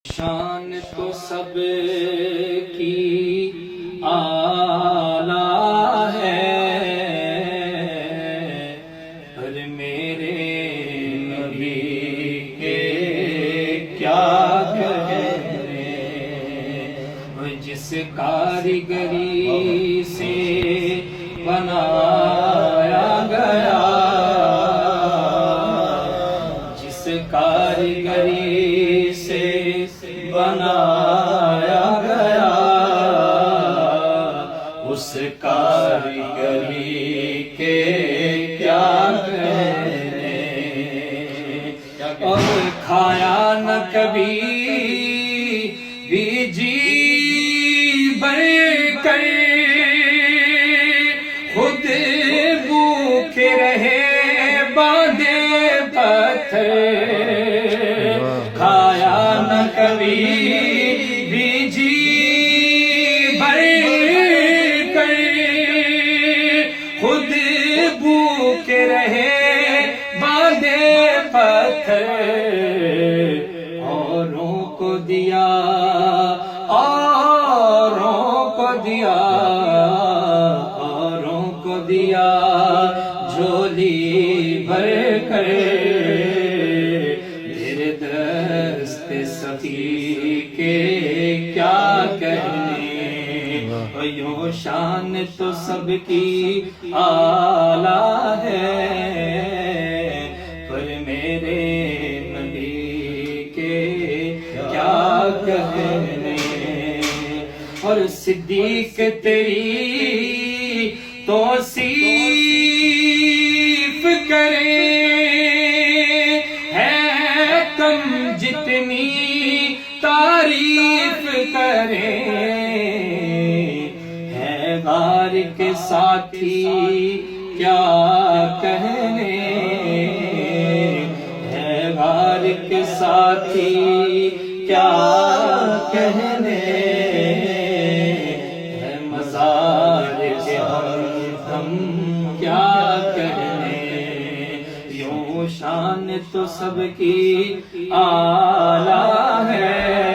شان تو سب کی اعلیٰ ہے، پر میرے نبی کے کیا کہیں، جس کاریگری سے بنایا گیا، جس کاریگری سے بنایا گیا، اس کاریگری کے کیا کہنے، اور کھایا نہ کبھی بھی جی بھر کر، خود بھوکے رہے باندھے پتھر، کھایا نہ کبھی بھی جی بھر کر، خود بھوکے رہے باندھے پتھر، اوروں کو دیا، اوروں کو دیا، اوروں کو دیا جھولی بھر کر، تیرے دست سخی کے کیا کہنے، یوں شان تو سب کی اعلیٰ ہے، پر میرے نبی کے کیا کہنے، اور صدیق تیری توصیف کرے ہے کم جتنی تعریف کرے، ہے غار کے ساتھی کیا کہنے، ہے غار کے ساتھی کیا کہنے، ہے مزار کے ہم کیا کہنے، یوں شان تو سب کی اعلیٰ ہے،